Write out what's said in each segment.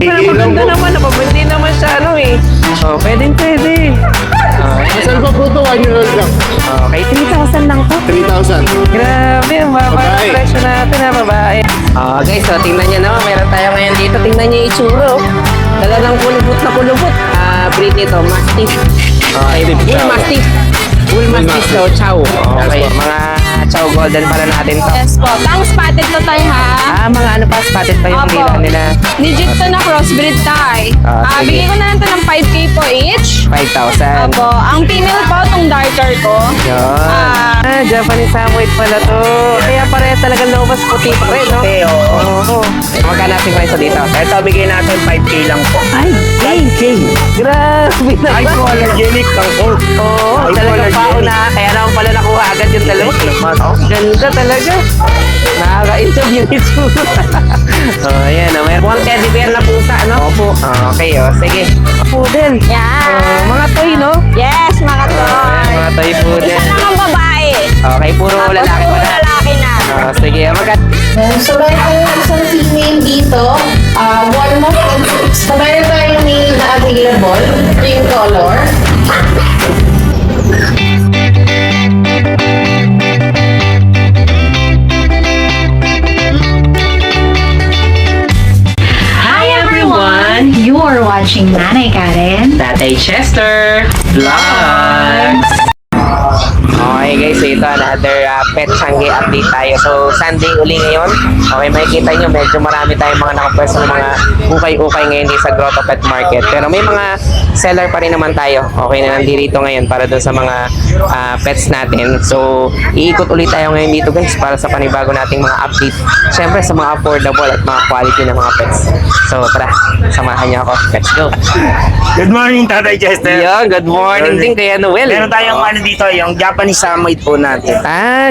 Pero maganda naman, napabindi naman siya, ano eh. Oh, pwede. Saan pa po ito? 1 year old lang. Okay, 3,000 lang to. 3,000. Grabe, ang baba Babae. ng presyo natin ha, babae. Guys, so tingnan nyo naman, meron tayo ngayon dito. Tingnan nyo yung itsura, oh. Talagang kulubot na kulubot. Breed nito, Mastiff. Okay, Bull Mastiff. Bull Mastiff daw, Chow. Okay, mga Chow Golden pala natin to. Yes po. Pang spotted to tayo ha. Mga ano pa, spotted pa yung Opo. dila nila. Legit to na crossbreed tayo. Sige. Bigay ko na lang to ng 5K po each. 5,000. Opo. Ang female po, itong darker ko. Yun. Japanese Samoyed pala to. Kaya pareha talagang lobas puti pa rin, no? Oo. Magkano natin presyo dito? Ito, bigay natin 5K lang po. Ay, 5K. Grabe naman. Hypoallergenic ng coat. Oo, talagang pauna. Kaya naman pala nakuha agad yung dalawa. Ganda talaga. Nakaka-interview nito. Ayan. Mayroon pong teddy bear na pusa, no? Opo. Okay, sige. Poodle. Yan. Mga toy, no? Yes, mga to. Mga toy poodle. Isa lang ang babae. Okay, puro Tapos lalaki puro pala. lalaki na. Sige, So, meron tayong isang female dito. 1 month and 6. So, meron tayong male na available. Ito yung color. Hi everyone! You are watching Nanay Karen. Tatay Chester Vlogs! Okay guys, so ito another pet Changi update tayo. So Sunday uli ngayon. Okay, makikita nyo medyo marami tayong mga nakapwesto ng mga ukay-ukay ngayon dito sa Grotto Pet Market. Pero may mga seller pa rin naman tayo. Okay na nandito ngayon para dun sa mga pets natin. So iikot ulit tayo ngayon dito guys para sa panibago nating mga update. Siyempre sa mga affordable at mga quality ng mga pets. So tara, samahan niyo ako. Let's go! Good morning, Tatay Chester. Yo, good morning din kay Noel. Meron tayong ano dito, yung Japanese Samoyed po natin.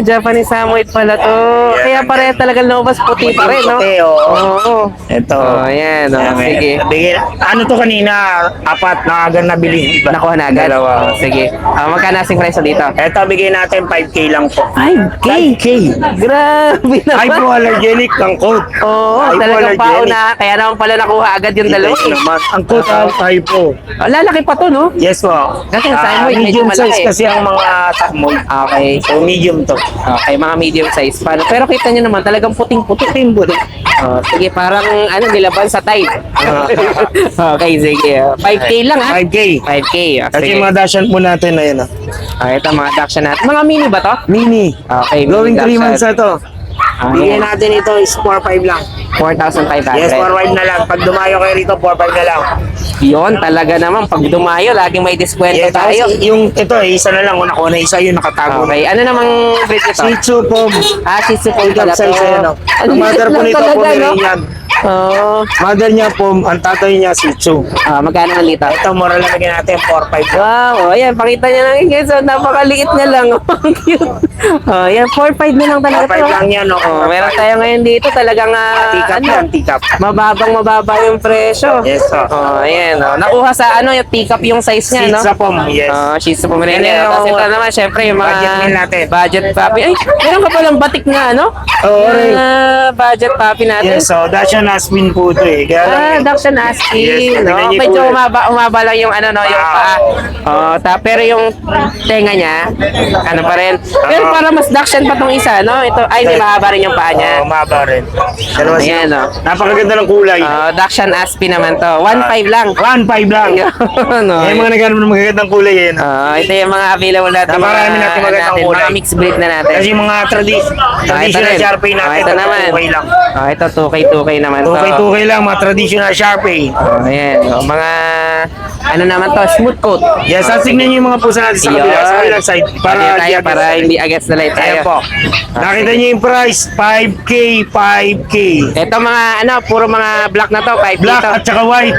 Japanese Samoyed pala to. Kaya pareha talagang lobas puti pa rin, no? Puti, oo. Oo. Ito. Ayan, sige. Bigay, ano to kanina, 4 na agad nabili. Iba. Nakuha na agad. Dalawa. Sige. Magkano asing presyo dito? Ito, bigay natin 5K lang po. 5K? 5K. Grabe naman. Hypoallergenic ng coat. Oo, talagang pauna. Kaya naman pala nakuha agad yung dalawa. Ang coat ang hypo. Lalaki pa to, no? Yes po. Kasi ang Samoyed, medyo medium size malaki. kasi ang mga Samoyed. Okay. So medium to. Okay, mga medium size. Pero kita nyo naman, talagang puting-puti. Sige, parang nilaban sa Tide. Okay, sige. 5K lang, ha? 5K. 5K. Kasi Sige. yung mga Dashan po natin, ayun ah. Ito, mga Daksha natin. Mga mini ba to? Mini. Okay, Going 3 Daksha. months na to. Bigyan Ayan. natin ito is 4-5 lang. 4,500. Yes, 4-5 na lang. Pag dumayo kayo rito, 4-5 na lang. Yun, talaga naman. Pag dumayo, laging may diskwento Yes, tayo. tapos yung ito isa na lang. Una ko na isa yung nakatago. Okay, ano namang breed ito? Shih Tzu po. Shih Tzu po pala to. Size ayan, no? Ang mother po nito, Talaga, no? Pomeranian. Oo. Mother niya po, ang tatay niya Shih Tzu. Magkano naman dito? Ito, mura lang lagyan natin, 4-5 lang. Wow, ayan, pakita niya lang guys. So, napakaliit niya lang. Ang cute. Ayan, 4,500 na lang talaga 4-5 lang yan, no? Meron tayo ngayon dito talagang Tikap yan, tikap. mababa yung presyo. Yes, po. Ayan, nakuha sa yung pick-up yung size niya, no? Shih Tzu po, yes. Shih Tzu Pomeranian. Yan, Tapos yung ito naman, syempre, yung mga budget meal natin. budget puppy. Ay, meron ka palang batik na, Oo, rin. budget puppy natin. Yes, so Dashan Aspen po ito eh. Kaya lang, Daksha Nasty, Yes, no? tingnan niyo Medyo po. umaba lang yung yung paa. Pero yung tenga niya, pa rin. Pero para mas Dakshan pa tong isa, no? Ito, ay, may mahaba rin yung paa niya. Mahaba rin. Dalawa Ayan, sila. no? Napakaganda ng kulay. Dakshan Aspi naman to. 1,500 lang. 1-5 lang. no? Yung mga naghanap ng magagandang kulay eh. No? Ito yung mga available natin. Napakarami natin magandang kulay. Mga mixed breed na natin. Kasi yung mga traditional rin. Sharpie natin, ito naman. 2K lang. Ito 2K naman to. 2K lang, mga traditional Sharpie. Ayan. Mga naman to, smooth coat. Yes, at tignan niyo yung mga pusa natin sa kabila, sa kabilang side. Para hindi against the light tayo. Ayan po. Nakita niyo yung price, 5K, 5K. Ito mga puro mga black na to, 5 Black dito. at saka white.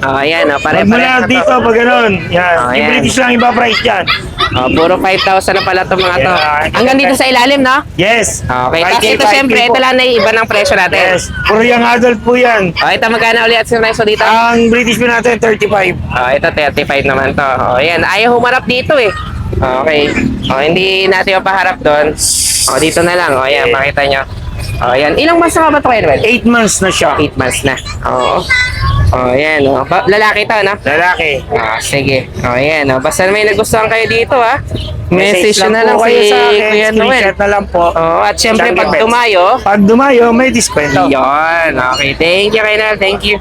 Ayan, pare-pares Magmula na to. dito, pag ganun. Yan. Oh, Yung yan. British lang iba price dyan. Puro 5,000 na pala to mga to. Yeah. Hanggang dito sa ilalim, no? Yes. Okay, 5K, tapos ito 5K syempre, po. ito lang na iba ng presyo natin. Yes. Puro young adult po yan. Ito magkano ulit at presyo dito? Ang British po natin, 35. Ito 35 naman to. Ayan, ayaw humarap dito eh. Okay. Hindi natin mapaharap doon. Dito na lang. Ayan, makita nyo. Ayan, ilang months na ba ito kayo, Noel? 8 months na siya. 8 months na. Oo. Oh, yan. Oh. Lalaki to, no? Lalaki. Sige. Oh, yan. Oh. Basta may nagustuhan kayo dito, ha? Message na lang po si kayo sa akin. Kuya Noel. Screenshot na lang po. Oh, at syempre, Changi pag Pets. dumayo, Pag dumayo, may diskwento. Yon. Okay. Thank you, Kainal. Thank you.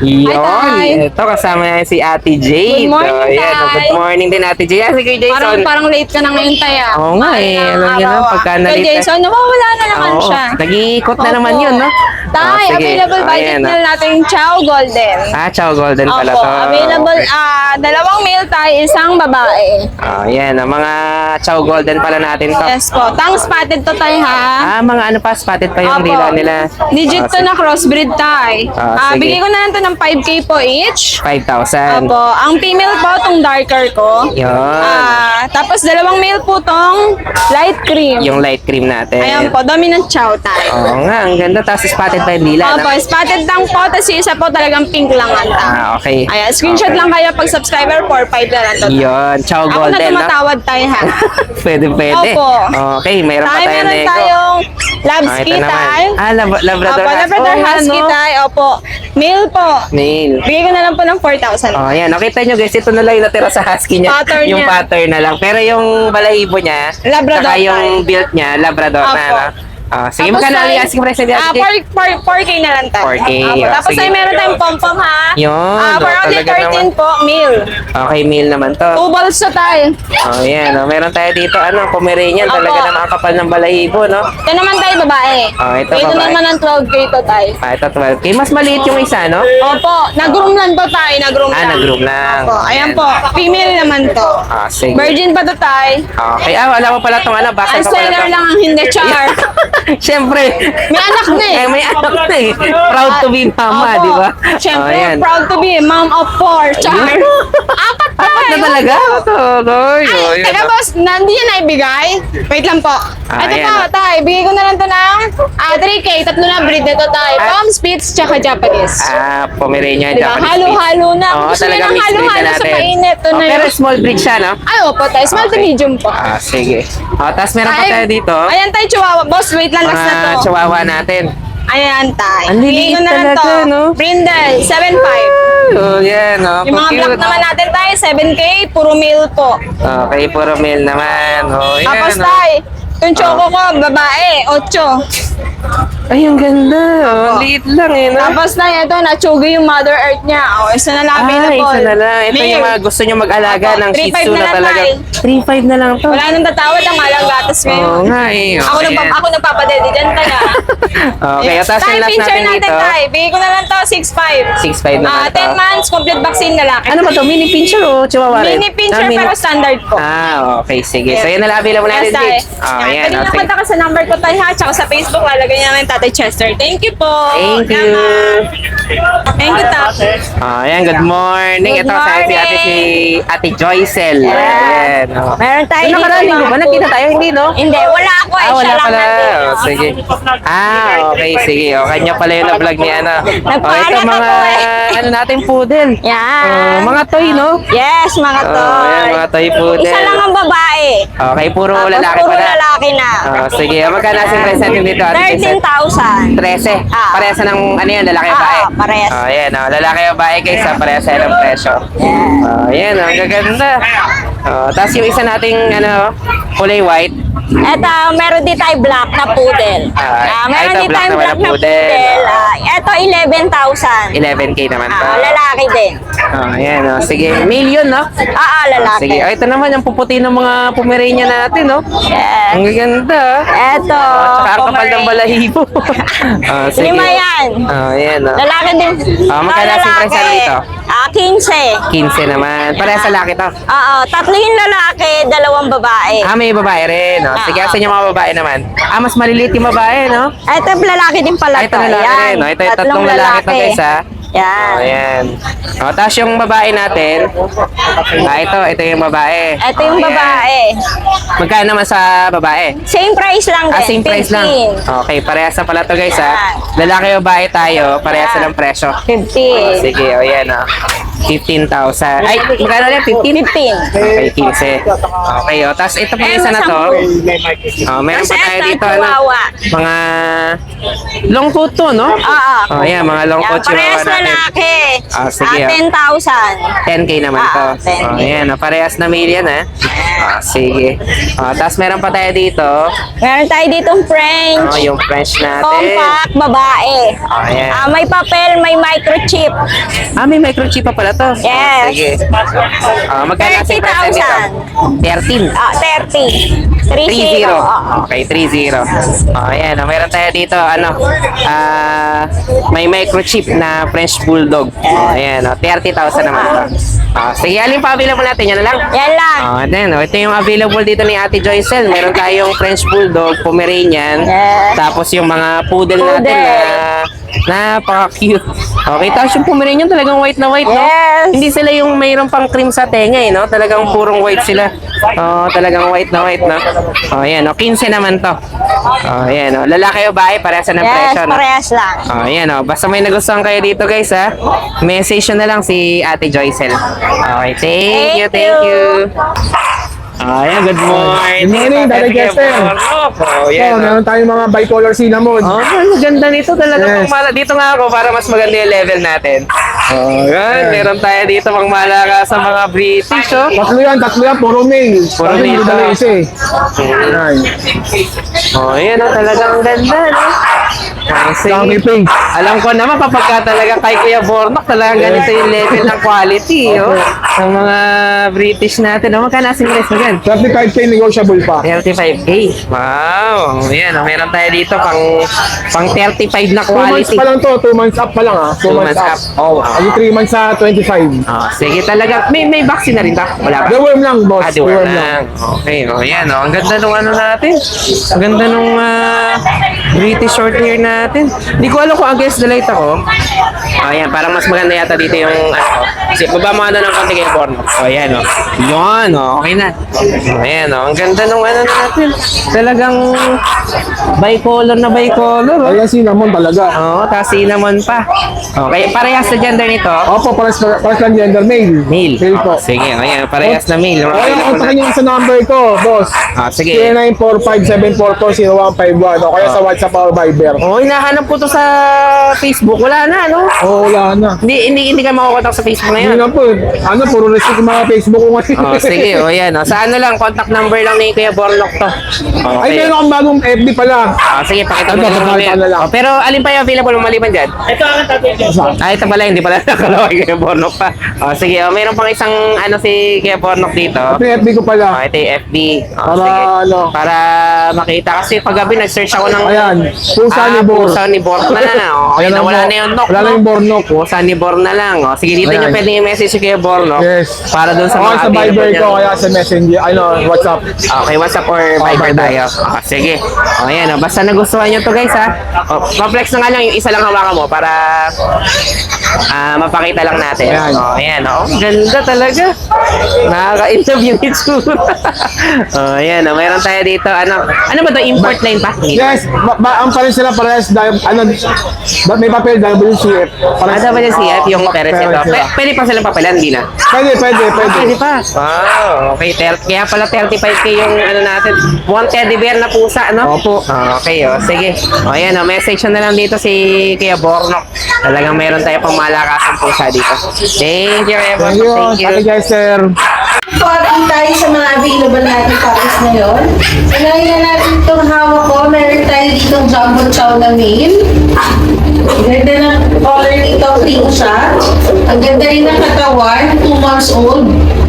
Yon. Tay. Ito, kasama na si Ate Jade. Good morning, Oh, yan. Tay. Good morning din, Ate Jade. Sige, Jason. Parang late ka na ngayon, Taya. Oo nga eh. Alam niyo na, pagka Kay nalita. Jason, nawawala na naman Oo. siya. Nag-iikot na naman Opo. yun, no? Tay, sige. available budget Ayan, meal natin yung Chow Golden. Chow Golden pala Opo, to. available, Okay. dalawang meal tayo, isang babae. Yan. Ang mga Chow Golden pala natin to. Yes po. Tang spotted to tayo ha. Mga ano pa, spotted pa yung Opo. dila nila. Legit to na crossbreed tayo. Sige. Bigay ko na lang to ng 5K po each. 5,000. Opo. Ang female po, tong darker ko. Yun. Tapos dalawang male po tong light cream. Yung light cream natin. Ayan po, dominant chow tayo. Oo nga, ang ganda. Tapos spotted pa yung dila. Opo, spotted lang po. Tapos yung isa po talagang pink lang ata. Okay. Ayan, screenshot Okay. lang kayo pag subscriber 4-5 na lang to. Yun, Chow Ako na Golden, no? tumatawad tayo ha. Pwede. Opo. Okay, mayroon pa Tayo tayo meron nego. tayong Labski Ito naman. tayo. Labrador. Opo, Labrador Oo nga, Husky no? tayo. Opo. Male po. Male. Bigay ko na lang po ng 4,000. Yan. Nakita nyo guys, ito na lang yung natira sa husky niya. Pattern yung niya. pattern na lang. Pero yung balahibo niya, Labrador saka yung tayo. build niya, Labrador na. Opo. No? Sige, Tapos magkano tayo- ulit asking price na 4K na lang tayo. 4K, Opo. Tapos sige. ay meron tayong pom-pom ha. Yun, For only talaga 13 po, male. Okay, meal naman to. 2 balls na tayo. Yan. Meron tayo dito, Pomeranian. Opo. Talaga naman ang kapal ng balahibo, no? Ito naman tayo babae. Ito Ito babae. naman ang 12K to tayo. Ito 12K. Mas maliit yung isa, no? Opo, nag-groom lang to tayo. Nag-groom lang. Nag-groom lang. Opo, ayan po. Female naman to. Sige. Virgin pa to tayo. Okay. Wala mo pala itong basa Ang pa pala seller to. lang ang hindi, char. Siyempre. May anak na eh. May anak na eh. Proud to be mama, Opo. di ba? Siyempre, Ayan. proud to be mom of 4. Char. Ayun. Apat tayo. Apat na talaga? Ay, teka boss, nandiyan na ibigay. Wait lang po. Ito ayan, po, tay. Bigay ko na lang to ng 3K. Tatlo na breed nito, tay. Pom, Spitz, tsaka Japanese. Pomeranian, Diba? Japanese Halo-halo na. Oo, Gusto talaga niya ng mixed breed na halo-halo sa natin. mainit. Ito na Pero yun. small breed siya, no? Ay, opo, tay. Small to Okay. medium po. Sige. Tapos meron pa Ay, tayo dito. Ayan tayo, chihuahua. Boss, wait lang, last na to. Mga chihuahua natin. Ayan tayo. Ang Bigay ko liliit na lang talaga, to. no? Brindle, 7.5. Yan, no? Yung mga black naman natin tayo, 7K, puro male po. Okay, puro male naman. Yan, Tapos no? tayo, yung choco ko, babae, 8. Ay, ang ganda. Ang liit lang, eh, no? Tapos na ito, natsugi yung Mother Earth niya. Isa na lang available. Isa na lang. Ito yung mga gusto nyo mag-alaga Opo, ng Shih 3.5 Tzu na na lang talaga. tayo. 3.5 na lang to. Wala nang tatawad ang alang gatas Oo ngayon. nga eh. Okay. Ako nagpapadede dyan tayo. Okay, tapos yung Tayo, last pincher natin natin dito. tayo. Bigay ko na lang to, 6.5. 6.5 naman to. 10 months, complete vaccine lalaki. Ano ba to? Mini pincher o chihuahua rin? Mini pincher pero standard po. Okay, sige. So, yun na lang available natin, Yes, tayo. Jade. Yan, Pwede na sige. punta ka sa number ko tayo ha, tsaka sa Facebook, lalagay namin Tatay Chester. Thank you po. Thank you. Thank you, Tatay. Ayan, good morning. Good Ito si Ate Joycel. Ayan. Meron tayo Yung nakaraan dito, linggo ba? mga Nakita po. tayo, hindi, no? Hindi, wala ako eh. Wala Siya lang pala. nandun. Sige. Okay, sige. Kanya pala yung na-vlog ni Ana. Nagpaalam Ito mga, ako eh. ano natin, poodle. Yan. Mga toy, no? Yes, mga toy. Ayan, mga toy poodle. Isa lang ang babae. Okay, puro Tapos lalaki puro pala. lalaki na. Sige, magkano si present dito? Ate Joycel? 13,000. 13. Parehas ng ano yan, lalaki babae. Parehas. Ayan, lalaki babae guys, parehas ng presyo. Ayan, ang gaganda. Tapos yung isa nating kulay white. Eto, meron din tayo black na poodle. Meron ito, din black tayong naman black na na poodle. poodle. Eto, 11,000. 11K naman to. Lalaki din. Ayan, sige. Male yun, no? Lalaki. Sige, ito naman yung puputi ng mga Pomeranian natin, no? Yes. Ang gaganda. Eto. Tsaka ang kapal ng balahibo. Sige. 5 yan. Ayan, no? Lalaki din. Magkano si present dito? 15. 15 naman. Parehas sa lalaki to. Tatlo yung lalaki, 2 babae. May babae rin, no? Sige, asan yung mga babae naman? Mas maliliit yung babae, no? Ito, lalaki din pala Ito lalaki rin, no? Ito yung tatlong lalaki to, guys, ha? Yan. Ayan. Tapos yung babae natin, ito yung babae. Ito yung Ayan. babae. Magkano naman sa babae? Same price lang din. Same price lang. 15. Okay, parehas na pala to, guys, ha? Lalaki o babae tayo, parehas na ng presyo. 15. Sige, yan, 15,000. Ay, magkano ulit? 15? 15. Okay, 15. Okay, o. Tapos ito pang isa na to. Meron pa tayo dito, mga long coat to, no? Oo. Yan, mga long coat chihuahua Parehas natin. lalaki. Sige. 10,000. 10K naman to. 10K. Ayan, parehas na male yan, ha? Sige. Tapos meron pa tayo dito. Meron tayo ditong French. Yung French natin. Compact, babae. Ayan. May papel, may microchip. May microchip pa pala to. Yes. Sige. Magkano kasi presyo nito? 13. 30. 30. 30. Okay, 30. Ayan, meron tayo dito, may microchip na French Bulldog. Ayan, 30,000 naman to. Sige, alin pa available natin? Yan na lang. Yan lang. Then, ito yung available dito ni Ate Joycel. Meron tayong French Bulldog, Pomeranian, Yes. tapos yung mga poodle natin na napaka-cute. Okay, tapos yung Pomeranian talagang white na white, no? Yes. Hindi sila yung mayroon pang cream sa tenga, no? Talagang purong white sila. Talagang white na white, no? Ayan, 15 naman to. Ayan, lalaki o bahay, parehas ng Yes, presyo, no? parehas lang. Ayan, basta may nagustuhan kayo dito, guys, ha? Message nyo na lang si Ate Joycel. Okay, thank you. Ayan, good morning. Good morning, Daddy Chester. Yan, Meron tayong mga bicolor cinnamon. ang ganda nito talaga. Yes. Dito nga ako para mas maganda yung level natin. Ayan, meron tayo dito pang malaga sa mga British, oh. Tatlo yan, puro male. Puro Kasi male hindi to. dala isa eh. Ayan. Ayan, talagang ganda, no? Kasi, Donkey face. alam ko naman kapag talaga kay Kuya Bornok, talagang ganito yung level ng quality, oh. Ng mga British natin. Magkano asing price mo dyan? 35K negotiable pa. 35K. Wow. Ayan, meron tayo dito pang 35 na 2 months quality. pa lang to, 2 months up pa lang ha. 2 months up. Oh, Ay, 3 months sa 25. sige talaga. May vaccine na rin ba? Wala ba? Deworm lang, boss. Deworm lang. Okay, ayan, ang ganda nung natin. Ang ganda nung British short hair natin. Hindi ko alam kung against the light ako. Ayan, parang mas maganda yata dito yung kasi baba mo ng konti kay Borno. Ayan, Yan, okay na. Ayan, ang ganda nung natin. Talagang bicolor na bicolor. Ayan, cinnamon talaga. Tapos cinnamon pa. Okay, parehas sa gender nito. Opo, pares lang gender, male. Male. Male po. Sige, ayan, parehas na male. Ayan, kontakin niyo sa number ko, boss. Sige. 0945-744-0151 o kaya sa WhatsApp or Viber. Hinahanap ko to sa Facebook. Wala na, no? Wala na. Hindi ka makukontak sa Facebook Hindi ngayon. na po. Puro restrict yung mga Facebook ko ngayon. Sige, yan. Sa contact number lang ni Kuya Bornok to. Ay, Okay. meron akong bagong FB pala. Sige, pakita mo Ito, na pakita na lang. Pero alin pa yung available maliban dyan? Ito pala, hindi pala nakalawa kay Kuya Bornok pa. Sige, meron pang isang si Kuya Bornok dito. Ito yung FB ko pala. Ito yung FB. Para, Sige. ano? Para makita. Kasi paggabi nag-search ako ng... Ayan, pusa ni Bor. Pusa ni Bor na lang. Okay, Ayan na ang wala Bor. na yung knock. Wala na yung Bornok. Pusa ni Bor na lang. Sige, dito Ayan. nyo pwede i-message si Kuya Bornok. Yes. Para dun sa O mga sa Viber available ko, niya. kaya sa Messenger, WhatsApp. Okay, WhatsApp or Viber Viber. tayo. Sige. Ayan, basta nagustuhan nyo to, guys, ha. Pa-flex na nga lang yung isa lang hawakan mo para mapakita lang natin. Ayan. Ayan, ganda talaga. Nakaka-interview ni Tsura. Ayan, mayroon tayo dito. Ano ba to? Import line pa? Yes, ang pa rin sila parehas may papel WCF. WCF yung peres ito. Parehas sila. Pwede pa silang papelan, di na? Pwede. Pwede pa. Wow, okay. Kaya pala 35K yung natin. One teddy bear na pusa, no? Opo. Okay, sige. Ayan, message na lang dito si Kuya Bornok. Talagang meron tayo pang malakasang pusa dito. Thank you, Kuya Thank Bornok. you. Ate Jester. Pagdating tayo sa mga available natin tapos ngayon. Unahin na natin itong hawak ko. Meron tayo ditong jumbo chow na male. Ganda ng color nito, pink siya. Ang ganda rin ng katawan, 2 months old.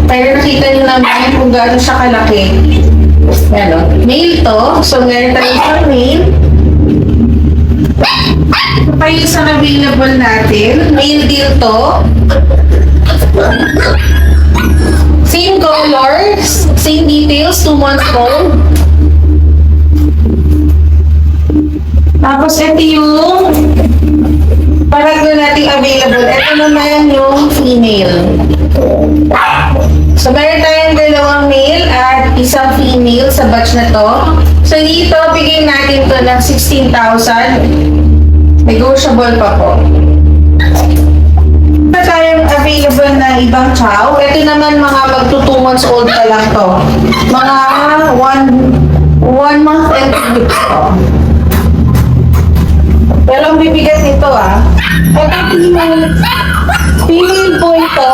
Pero nakita nyo naman kung gaano siya kalaki. Yan o. Male to. So meron tayo sa male. Ito pa yung isang available natin. Male deal to. Same color, same details, 2 months old. Tapos ito yung parang nating available. Ito naman yung female. So meron tayong 2 male at isang female sa batch na to. So dito, bigay natin to ng 16,000. Negotiable pa po. Ito tayong available na ibang chow. Ito naman mga magto 2 months old pa lang to. Mga 1 month and 2 weeks to. Pero ang bibigat nito Ito female po ito.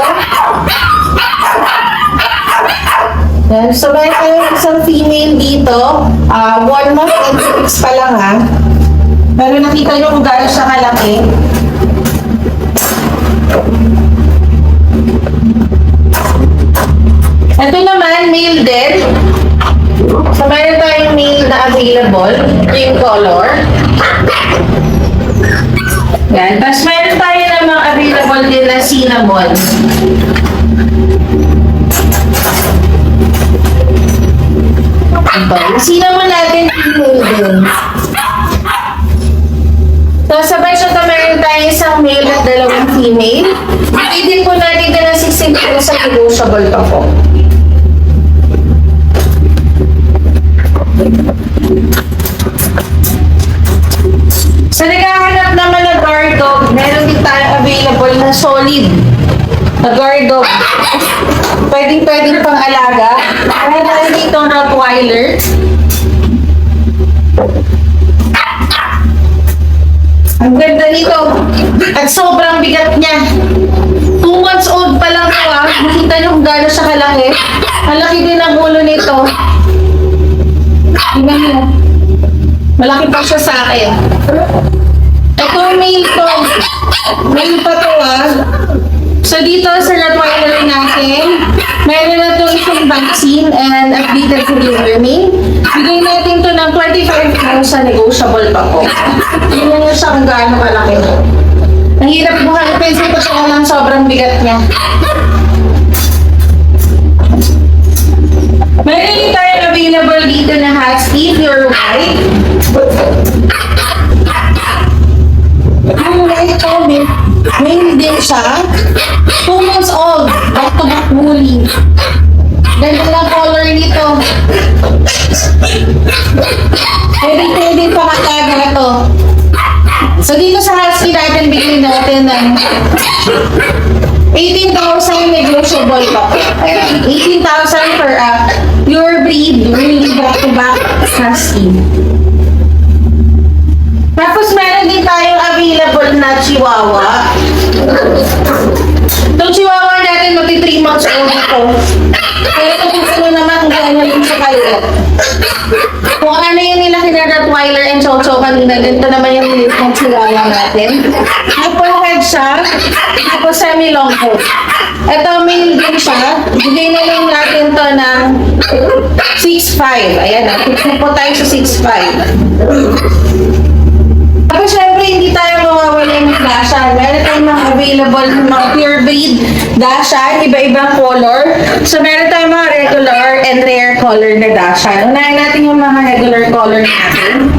Yan. So, meron tayong isang female dito. 1 month and 2 weeks pa lang Pero nakita nyo kung gaano siya kalaki. Ito naman, male din. So, meron tayong male na available. Cream color. Yan. Tapos meron tayo namang available din na cinnamon. Yung cinnamon natin, female din. So, sabay siya meron tayo isang male at 2 female. Bigay din po natin din ng 16 kilos sa negotiable pa po. Sa naghahanap naman ng guard dog, meron din tayo available na solid na guard dog. Pwedeng pang alaga. Meron tayo dito ng Rottweiler. Ang ganda nito. At sobrang bigat niya. 2 months old pa lang ito Nakita niyo kung gaano siya kalaki. Ang laki din ang ulo nito. Tingnan niyo. Malaki pa siya sa akin. Ito male to. Male pa to So dito sa Rottweiler natin, meron na itong isang vaccine and updated for deworming. Bigay natin to ng 25,000 negotiable pa po. Tingnan niyo siya kung gaano kalaki. Ang hirap buhanapin sa siya lang sobrang bigat niya. Meron din tayo available dito na husky, pure white. Yung white ko, may din siya. 2 months old, back-to-back woolly. Ganda ng color nito. Pwede pa kataga na to. So dito sa husky natin, bigyan natin ng 18,000 negotiable pa po. 18,000 for pure breed, really back-to-back husky. Tapos meron din tayong available na chihuahua. Itong chihuahua natin, magti 3 months old ito. Pero kung naman kung gano'n yung sa kayo. Kung ano yung nila Rottweiler and Chow Chow kanina, ganito naman yung list ng chihuahua natin. Apple head siya, tapos semi-long coat. Ito, male din siya. Bigay na lang natin to ng 6'5". Ayan fix na po tayo sa 6'5". Tapos syempre, hindi tayo mawawala ng Dachshund. Meron tayong mga available ng mga pure breed Dachshund, iba-ibang color. So meron tayong mga regular and rare color na Dachshund. Unahin natin yung mga regular color natin.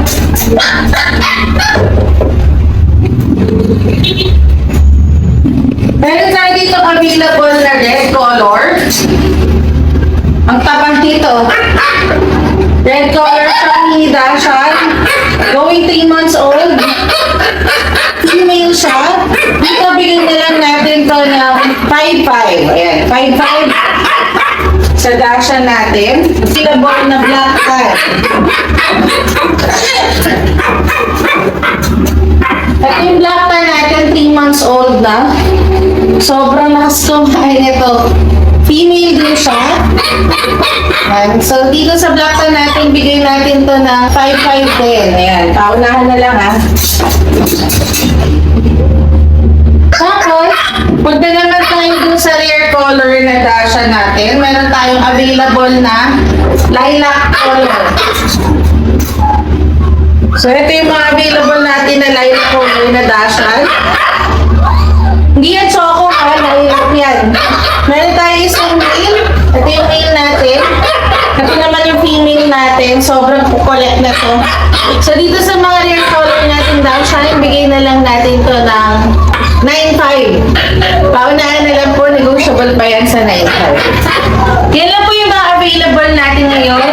Meron tayo dito available na red color. Ang tapang dito. Red color siya ni Dachshund. Going 3 months old. Female siya. Dito bigyan na lang natin to ng 5'5". Ayan, 5'5". Sa Dachshund natin. Available na black cat. At yung black cat natin, 3 months old na. Sobrang lakas kumain ito. Female din siya. Ayan. So, dito sa black cat natin, bigay natin to na 5'5" din. Ayan, paunahan na lang Tapos, punta naman tayo dun sa rare color na Dachshund natin. Meron tayong available na lilac color. So, ito yung mga available natin na lilac color na Dachshund. Hindi yan choco lilac yan. Meron tayo isang male. Ito yung male natin. Ito naman yung female natin. Sobrang kukulit na to. So, dito sa mga rare color natin Dachshund, bigay na lang natin to ng 9'5". Paunahan na lang po, negotiable pa yan sa 9'5". Yan lang po yung mga available natin ngayon.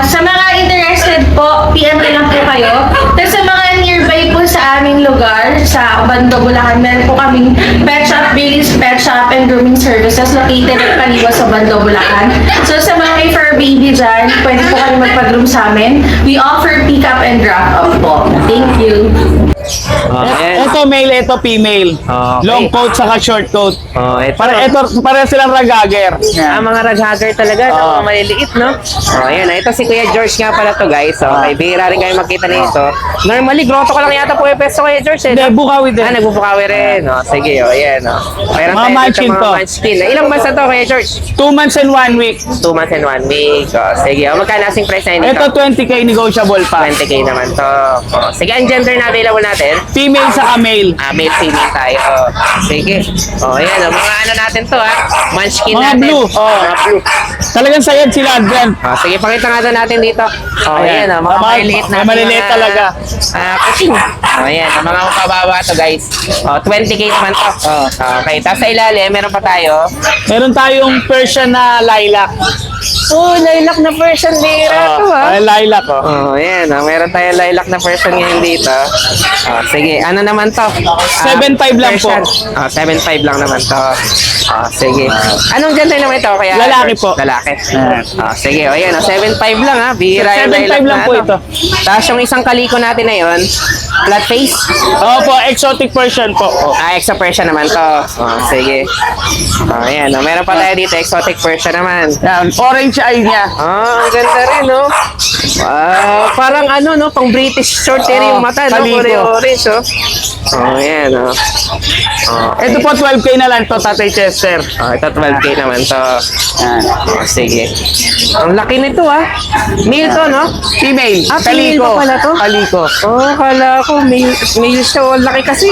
Sa mga interested po, PM na lang po kayo. Tapos sa mga nearby po sa aming lugar, sa Bando, Bulacan, meron po kaming pet shop, Billy's Pet Shop and grooming service. Services located at Kaliwa sa Bando, Bulacan. So sa mga may fur baby dyan, pwede po kayo magpag-room sa amin. We offer pick up and drop off po. Thank you. Ayan. Ito male, ito female. Okay. Long coat saka short coat. Ito. Para silang ragager. Mga raghagger talaga, no? Mga maliliit, no? Ayan, ito si Kuya George nga pala to, guys. Okay, bihira rin kayo makita nito. Normally, grotto ka lang yata po yung pesto, Kuya George, eh. Hindi, bukawi din. Nagbubukawi rin, no? Sige, ayan, no? Meron Mga tayo dito munchkin mga to. munchkin. Ilang months na to, Kuya George? 2 months and 1 week. 2 months and 1 week. Sige, magkano asing price na Ito dito? 20k negotiable pa. 20k naman to. Sige, ang gender na available natin? Female saka male. Male, female tayo. Sige. Ayan, mga ano natin to, ha? Munchkin Mga natin. blue. Mga blue. Talagang sayad sila, Adrian. Sige, pakita nga doon natin dito. Ayan, Ayan. mga Mga- maliliit na. mga maliliit talaga. Kuching. Ayan, mga mapababa to, guys. 20k naman to. Okay, tapos sa ilalim, meron pa tayo. Meron tayong Persian na lilac. Lilac na version dira to, ha? Lilac, oh. Ayan, meron tayo lilac na version ngayon dito. Sige, ano naman to? 7.5 lang po. 7.5 lang naman to. Sige. Anong gender naman ito? Kaya, Lalaki po. Lalaki. Sige, ayan, 7.5 lang, ha? Bihira yung 7.5 lilac lang na po ano. ito. Tapos yung isang kaliko natin na yun, flat face. Opo, exotic Persian po. Extra Persian naman to. Sige. Ayan, meron pa tayo dito, exotic Persian naman. Yan, orange eye niya. Ang ganda rin, no? Parang ano, no? Pang British short hair yung mata, no? kaliko. Kulay orange, oh. Ayan, oh. Ito po 12k na lang to, Tatay Chester. Ito 12k naman to. Yan. Sige. Ang laki nito, ah. Male to, no? Female. Female pa pala to? Kaliko. Kala ko, male siya. Ang laki kasi,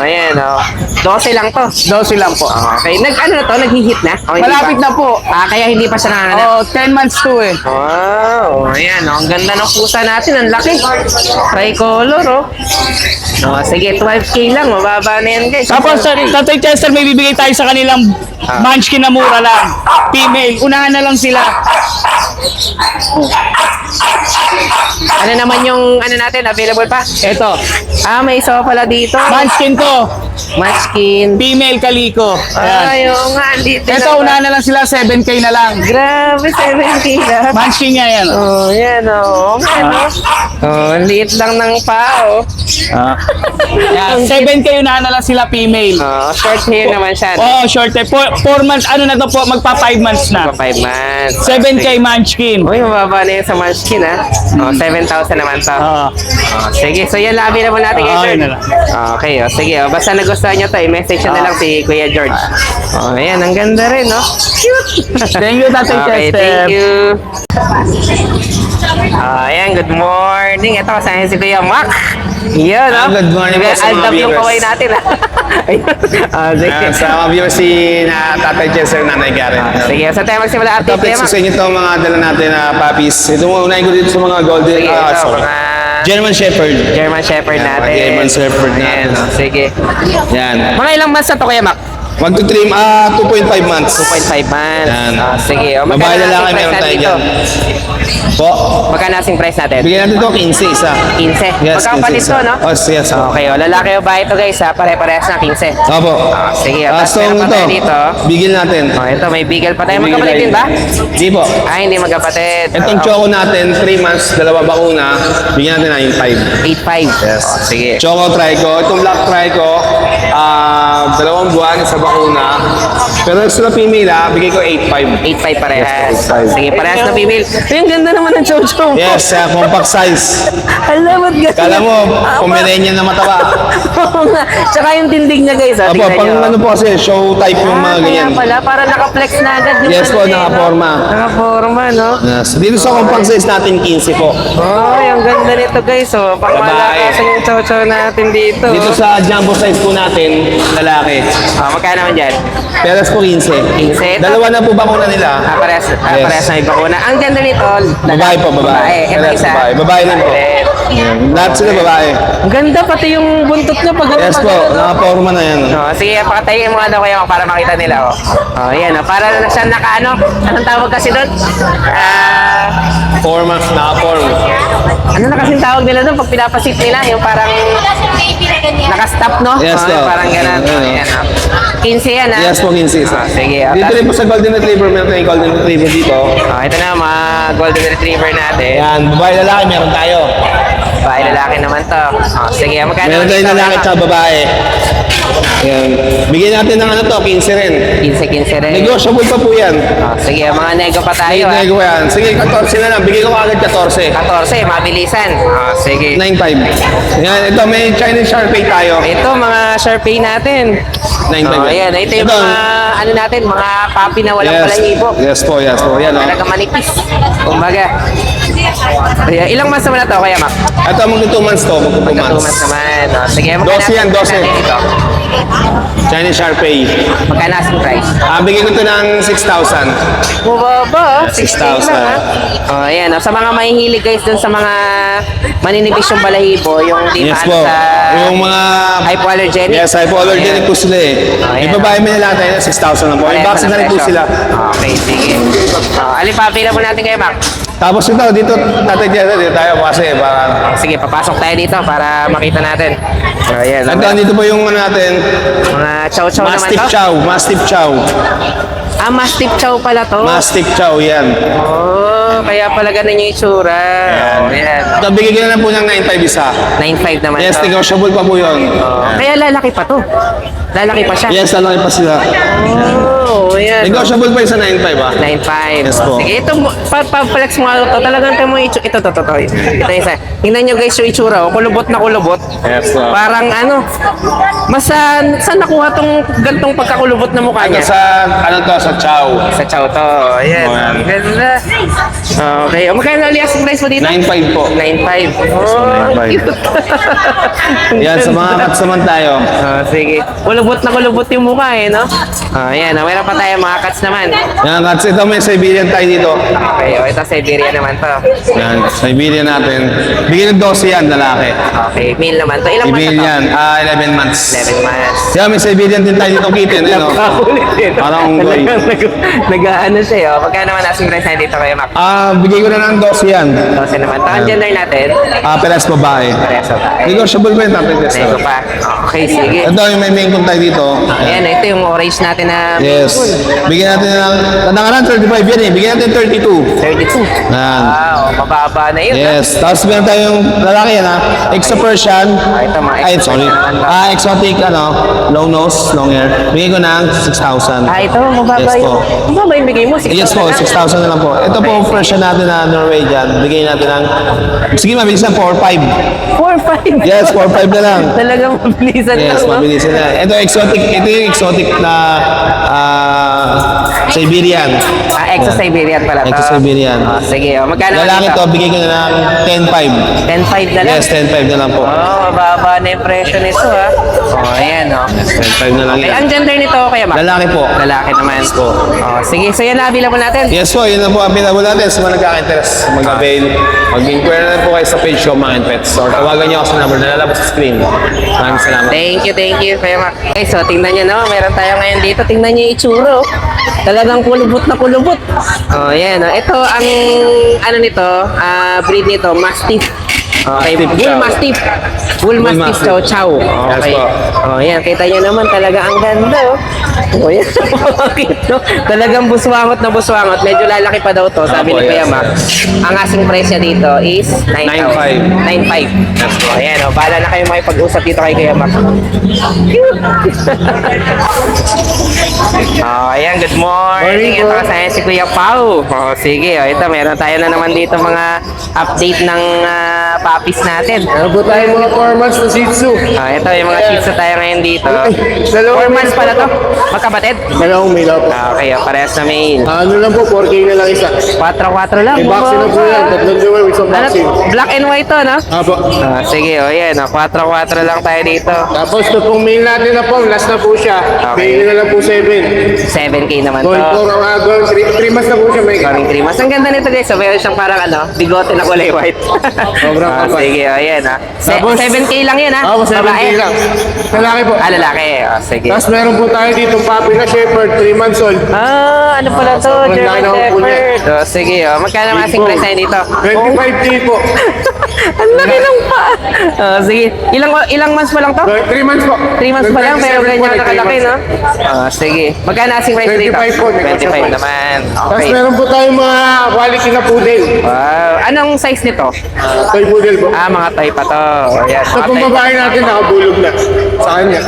ayan, oh. 12 lang to. 12 lang po. Okay. Ano na to? Nag-hit na? O, hindi Malapit pa? na po. Kaya hindi pa siya nanganak. Oh, 10 months to eh. Wow, ayan, oh, ang ganda ng pusa natin, ang laki. Tricolor, oh. Sige, 12k lang, mababa na yan, guys. Tapos, Tatay Chester, may bibigay tayo sa kanilang munchkin na mura lang. Female. Unahan na lang sila. Ano naman yung, ano natin, available pa? Ito. May isa pa pala dito. Munchkin to. Munchkin. Female kaliko. Ayan. Ay, oo nga, dito Ito, unahan na lang sila. 7k na lang. Grabe, 7k lang. Munchkin niya yan. Yan, oh. Ang liit lang ng pao. Yan. 7k unahan na lang sila female. Short hair naman siya. Oo, short eh. 4 months, ano na to po, magpa 5 months na. 5 months. 7k munchkin. Uy, mababa na yun sa munchkin, ha? 7,000 naman to. Oo. Sige, so yan lang available natin guys, sir. yun na lang. Okay, sige. Basta nagustuhan nyo to, i-message nyo na lang si Kuya George. Ayan, ang ganda rin, no? Cute! Thank you, Tatay Okay, Chester. thank you. Ayan, good morning. Ito, kasama si Kuya Mac. Yan, no? Good morning po sa mga Aldab yung viewers. kaway natin, ha? Ayun. Sige. Sa mga viewers si na Tatay Chester, Nanay Karen. Sige, sa tayo magsimula update, Topic Kuya Mac. sa inyo itong mga dala natin na puppies. Ito muna unahin ko dito sa mga golden, Sige, ito, sorry. mga German Shepherd. German Shepherd Yan, natin. mga German Shepherd Ayan, natin. sige. Yan. Mga ilang months na to, Kuya Mac? Magto-trim, 2.5 months. 2.5 months. Yan. Sige. Babae na lang asking meron price tayo natin dyan. dito? Po. Magkano asking price natin? Bigyan natin ito 15 isa. 15. Yes, Magkakapalit 15 to, isa. no? Yes. Okay, lalaki o babae ito, guys, ha? Pare-parehas na 15. Opo. Sige, tapos So meron pa ito, tayo dito. bigyan natin. Ito, may bigel pa tayo. Bigyan Magkapatid din ba? Di po. Hindi magkapatid. Itong choco natin, 3 months, 2 bakuna, bigyan natin 9.5. 8.5. Yes. Sige. Choco Trico. Itong Black Trico, 2 buwan sa bakuna. Pero sa female, bigay ko 8.5. 8.5 parehas. Yes, 8.5. Sige, parehas na female. Ay, ang ganda naman ng chow-chow. Yes, compact size. Alam mo, ganda. Kala mo, Pomeranian na mataba. Oo nga. Tsaka yung tindig niya, guys, ha? Apo, Tingnan pang nyo. ano po kasi, show type yung mga Kaya ganyan. pala, para naka-flex na agad yung Yes ano po, niya, no? nakaporma. Nakaporma, no? Yes. Dito sa compact size natin, 15 po. Ay, ang ganda nito, guys, oh. Pang Babae. malakasan yung chow-chow natin dito. Dito sa jumbo size po natin, lalaki. Magkano naman dyan? Peras po 15. 15. Dalawa na po bakuna nila. Parehas Yes. na may bakuna. Ang ganda nito, Babae po, babae. Ito Parehas isa. babae. Babae din po. Yan. Lahat sila babae. Ang ganda, pati yung buntot niya pag Yes po, naka-forma na yan. Sige, pakatayin mo ano kaya para makita nila. Yan, para siya naka ano, anong tawag kasi doon? Forma, naka-form. Ano na kasing tawag nila doon pag pinapasit nila? Yung parang naka-stop, no? Yes, no. Parang gano'n. Ayan, 15 yan, ha? Yes po, 15 isa. Sige. Dito rin po sa Golden Retriever, meron tayong Golden Retriever dito. Ito na, mga golden retriever natin. Yan, babae lalaki, meron tayo. Bahay lalaki naman to. Sige, magkano? Meron tayong lalaki at babae. Yan. Bigyan natin ng ano to, 15 rin. 15 rin. Negotiable pa po yan. Sige, mga nego pa tayo, ha? Nego yan. Sige, 14 na lang. Bigyan ko agad 14. 14, mabilisan. Sige. 9.5. Yan, ito may Chinese Sharpei tayo. Ito, mga Sharpei natin. 9.5. Ayan, ito yung mga, ano natin, mga papi na walang balahibo. Yes po, yes po. Yan, Talaga manipis. Kumbaga. Ayan, ilang months naman na to, Kuya Mac? Ito, magka 2 months to. Magka 2 Magka 2 months. months naman. Sige, 12 yan, 12. natin ito? Chinese Sharpei. Magkano asking price? Bigyan ko ito ng 6,000. Bubaba, 6,000. Ayan, sa mga mahihilig guys dun sa mga maninipis yung balahibo, yung di Yes paano po. sa Yung mga... hypoallergenic. Yes, hypoallergenic po sila eh. Ayan. Yung babae may nila tayo na 6,000 lang po. Yung vaccine na rin po sila. Okay, sige. Alin pa, pila mo natin kayo, Mac? Tapos ito, dito tayo kasi para... Sige, papasok tayo dito para makita natin. Ayan. Ito, dito po yung ano natin, Mga chow-chow naman Mastiff to. Chow. Mastiff Chow. Mastiff chow pala to. Mastiff Chow, yan. Oh, kaya pala ganun yung itsura. Ayan. Ito, bigyan ko na lang po ng 9.5 isa. 9.5 naman Yes, to. negotiable pa po yun. Kaya lalaki pa to. Lalaki pa siya. Yes, lalaki pa sila. Oh, ayan. Negotiable pa yung sa 9.5 ah. 9.5. Yes po. Sige, ito, pa-flex mo to. Talagang ito mo ito. Ito isa. Tingnan nyo guys yung itsura. Kulubot na kulubot. Yes po. Parang ano, saan nakuha tong gantong pagkakulubot na mukha Ito niya? sa, ano to, sa Chow. Sa chow to. Ayan. Oh, yan. Ang ganda. Okay. Magkano ulit asking price mo dito? 9.5 po. 9.5. Oh, 9.5. cute. Yan, sa mga cats naman tayo. Sige. Kulubot na kulubot yung mukha eh, no? Ayan. Meron pa tayo mga cats naman. Yan, cats. Ito may Siberian tayo dito. Okay. Ito Siberia naman to. Yan, Siberian natin. Bigyan ng 12 yan, lalaki. Okay. Male naman to. Ilang months na to? Siberian, 11 months. 11 months. Yan, may Siberian din tayo dito kitten. Ano? Parang unggoy. Nag-ano siya, oh. Magkano naman asking price na dito kayo, Mac? Bigay ko na ng 12 yan. 12 naman. Ito, ang gender natin. Peres babae. Parehas ba tayo? Negotiable pa yun, tapos test Ito pa. Okay, sige. Ito yung may main kong tayo dito. Ayan, ito yung orange natin na Yes. Bigyan natin ng... Nadangaran, 35 yan eh. Bigyan natin 32. 32. Yan. Wow, mababa na yun. Yes. Tapos meron tayong lalaki yan ha. Exo Persian. Ito mga Ay, sorry. Exotic, long nose, long hair. Bigyan ko ng 6,000. Ito, mababa Yes yun. po. Mababa yung bigay mo? 6,000 Yes po, lang. 6,000 na lang po. Ito po, Persian natin na Norwegian. Bigay natin ng... Sige, mabilis na, 4,500. 4,500. Yes, 4,500 na lang. Talagang mabilisan Yes, lang, no? mabilis na. Ito yung exotic na Siberian. Exo Siberian pala to. Exo Siberian. Sige, magkano Lalaki dito? to, bigay ko na ng 10,500. 10,500 na lang? Yes, 10,500 na lang po. Mababa na yung presyo nito, ha? Ayan, oh. 10,500 na lang Okay, yan. ang gender nito, kaya Mac? Lalaki po. Lalaki naman. Sige, so yan na-available natin. Yes po, yun na po ang pinabol natin sa mga nagkaka-interest. Mag-avail. Mag-inquire na po kayo sa page ko, mga pets. Or tawagan niyo ako sa number na lalabas sa screen. Maraming salamat. Thank you, Kuya Mac. Okay, so tingnan nyo, no? Meron tayo ngayon dito. Tingnan nyo yung itsura, oh. Talagang kulubot na kulubot. Oh, yan, oh. Ito, ang, ano nito, breed nito, Mastiff. Okay, Mastiff Bull Chow. Mastiff. Bull Mastiff Mastiff. Chow Chow. Okay. Yes po. Oh, yan. Kita nyo naman talaga ang ganda, oh. Oh, yan. No? Talagang buswangot na buswangot. Medyo lalaki pa daw to, sabi Opo, ni Kuya yes. Mac. Ang asking price niya dito is 9,500. 9,500. Oh, ayan, oh. Bahala na kayo makipag-usap dito kay Kuya Mac. Cute! Oh, ayan, good morning. Ito kasaya si Kuya Pau. Oh, sige, oh, ito meron tayo na naman dito mga update ng puppies natin. Ano po tayo mga 4 months na Shih Tzu? Oh, ito yung mga Shih Tzu tayo ngayon dito. 4 months pala to. Magkapatid? Dalawang may love. Okay, oh, parehas na male. Ano lang po, 4K na lang isa. 4-4 lang. May vaccine na po yan. Tatlong jewel, isang Ano, vaccine. black and white to, no? Apo. Sige, oh, yan. Oh, 4-4 lang tayo dito. Tapos ito pong mail natin na po, last na po siya. Okay. Mail na lang po 7. 7K naman to. Going 3 months na po siya, may Going 3 months. Ang ganda nito guys. So, meron siyang parang ano, bigote na kulay white. Sobrang Sige, ayan ah. Tapos- 7K lang yan ah. Ako, 7K lang. Lalaki po. Ah, lalaki. Sige. Tapos meron po tayo dito puppy na shepherd, 3 months old. Ah, ano pala to? sobrang German laki naman po niya. Shepherd. Sige, magkano ang asking price na dito? 25K po. Ang laki ng pa. Sige. Ilang months pa lang to? 3 months po. 3 months pa lang, pero 27 po, ganyan 3 nakalaki, no? months. Sige. Magkano asking price dito? 25 po, 25 naman. Tapos Okay. meron po tayong mga quality na poodle. Wow. Anong size nito? Toy poodle po. Ah, mga toy pa to. Ayan. Sa mga pong toy. babae natin, nakabulog na. Sa kanya.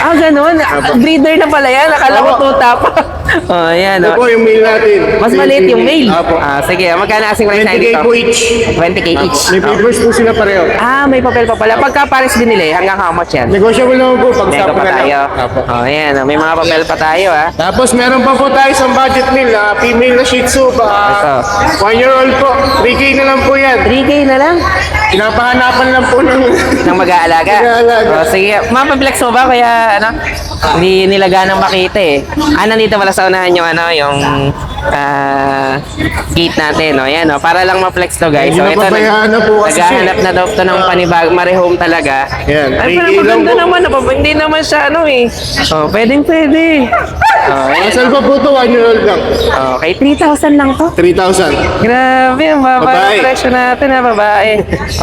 Ah, ganun. Breeder na pala yan. Akala ko Opo. tuta pa. Ayan. Ito po yung male natin. Mas maliit yung male. Apo. Sige, magkano asking price na 20K dito? po each. 20K each. May papers po sila pareho. Ah, may papel pa pala. Pagka pares binili, hanggang how much yan? Negotiable naman po, Nego pag-usapan pa na tayo. lang. Apo. Ayan. May mga papel pa tayo, ah. Tapos meron pa po tayo sa budget meal na female na Shih Tzu. Ito. 1-year-old po. 3K na lang po yan. 3K na lang. Pinapahanapan lang po ng... Nang mag-aalaga. Mag-aalaga. Sige. Mapaplex mo ba? Kaya, hindi nilaga ng makita eh. Nandito pala sa unahan yung yung gate natin, no? Yan, no? Para lang ma-flex to, guys. Medyo napabayaan na po kasi siya. naghahanap na daw to ng panibag, marehome talaga. Yan, Ay, 3K pero lang maganda po. naman. Hindi naman siya, pwede. Ayan. Asal pa po ito, 1-year-old lang. Okay, 3,000 lang to. 3,000. Grabe, ang baba Babae. ng presyo natin ha, babae.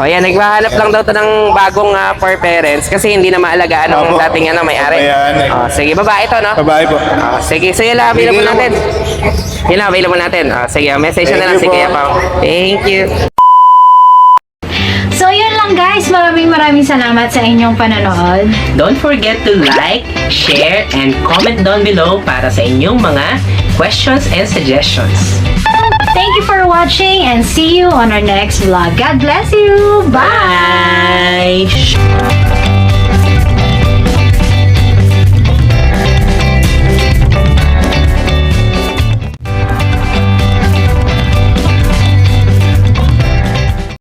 O yan, naghahanap lang daw to ng bagong for parents kasi hindi na maalagaan ng Opo. dating may-ari. Ayan, eh. Sige, babae to, no? Babae po. Sige, so yun lang available Sige lang natin. Yun lang available natin. Sige, message Thank na lang you si po. Kuya Pao. Thank you. So yun lang guys, maraming salamat sa inyong panonood. Don't forget to like, share, and comment down below para sa inyong mga questions and suggestions. Thank you for watching and see you on our next vlog. God bless you! Bye! Bye!